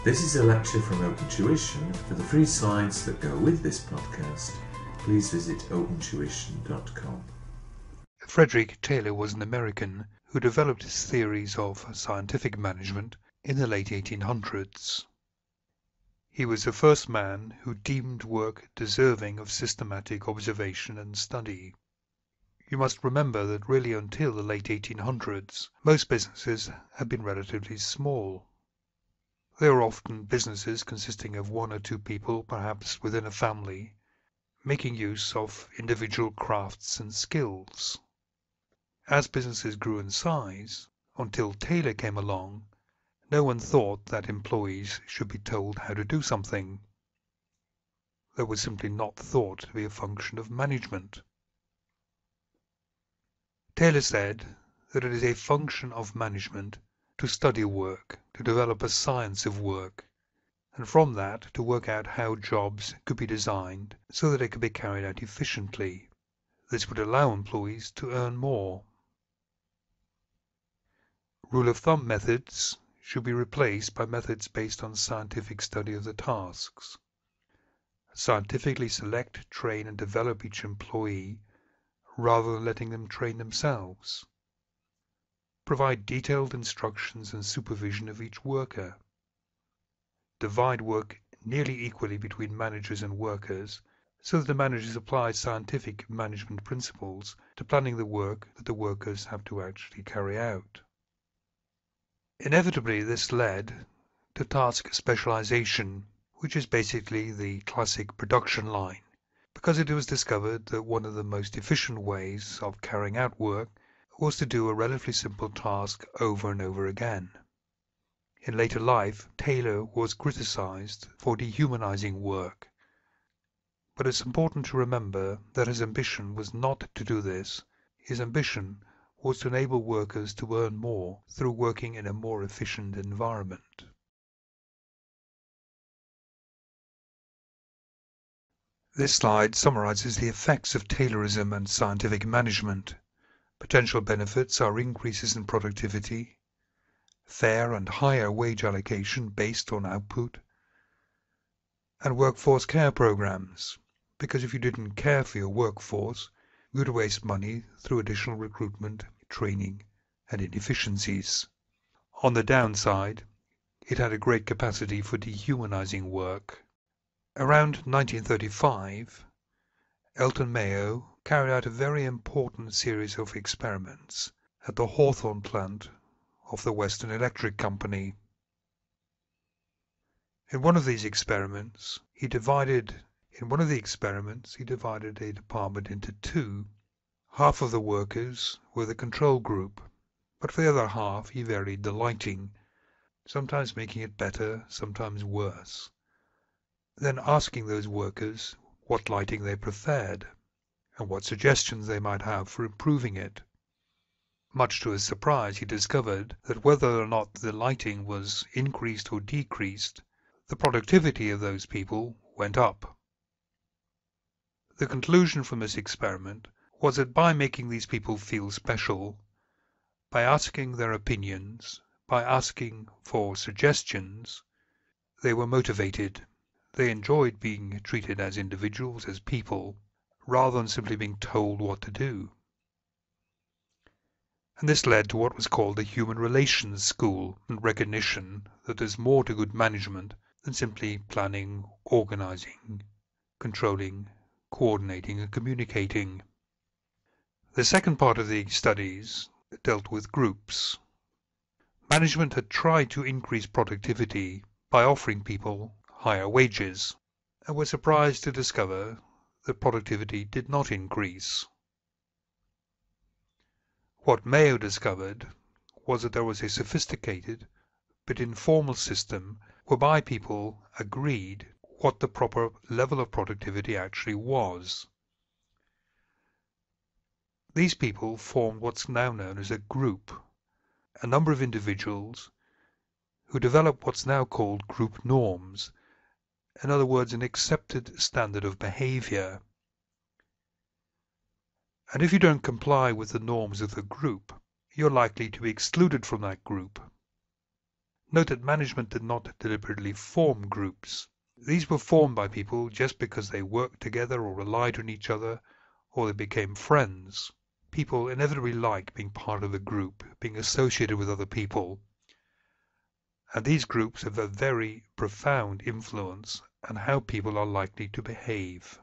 This is a lecture from Open Tuition. For the free slides that go with this podcast, please visit opentuition.com. Frederick Taylor was an American who developed his theories of scientific management in the late 1800s. He was the first man who deemed work deserving of systematic observation and study. You must remember that really until the late 1800s, most businesses had been relatively small. They were often businesses consisting of one or two people, perhaps within a family, making use of individual crafts and skills. As businesses grew in size, until Taylor came along, no one thought that employees should be told how to do something. That was simply not thought to be a function of management. Taylor said that it is a function of management to study work, to develop a science of work, and from that to work out how jobs could be designed so that they could be carried out efficiently. This would allow employees to earn more. Rule of thumb methods should be replaced by methods based on scientific study of the tasks. Scientifically select, train and develop each employee rather than letting them train themselves. Provide detailed instructions and supervision of each worker. Divide work nearly equally between managers and workers so that the managers apply scientific management principles to planning the work that the workers have to actually carry out. Inevitably, this led to task specialization, which is basically the classic production line, because it was discovered that one of the most efficient ways of carrying out work was to do a relatively simple task over and over again. In later life, Taylor was criticized for dehumanizing work, but it's important to remember that his ambition was not to do this. His ambition was to enable workers to earn more through working in a more efficient environment. This slide summarizes the effects of Taylorism and scientific management. Potential benefits are increases in productivity, fair and higher wage allocation based on output, and workforce care programs, because if you didn't care for your workforce, you would waste money through additional recruitment, training, and inefficiencies. On the downside, it had a great capacity for dehumanizing work. Around 1935, Elton Mayo carried out a very important series of experiments at the Hawthorne plant of the Western Electric Company. In one of these experiments, he divided a department into two. Half of the workers were the control group, but for the other half he varied the lighting, sometimes making it better, sometimes worse, then asking those workers what lighting they preferred and what suggestions they might have for improving it. Much to his surprise, he discovered that whether or not the lighting was increased or decreased, the productivity of those people went up. The conclusion from this experiment was that by making these people feel special, by asking their opinions, by asking for suggestions, they were motivated. They enjoyed being treated as individuals, as people, rather than simply being told what to do. And this led to what was called the Human Relations School, and recognition that there's more to good management than simply planning, organizing, controlling, coordinating and communicating. The second part of the studies dealt with groups. Management had tried to increase productivity by offering people higher wages, and were surprised to discover that productivity did not increase. What Mayo discovered was that there was a sophisticated but informal system whereby people agreed what the proper level of productivity actually was. These people formed what's now known as a group, a number of individuals who developed what's now called group norms, in other words, an accepted standard of behavior. And if you don't comply with the norms of the group, you're likely to be excluded from that group. Note that management did not deliberately form groups. These were formed by people just because they worked together or relied on each other, or they became friends. People inevitably like being part of a group, being associated with other people, and these groups have a very profound influence on how people are likely to behave.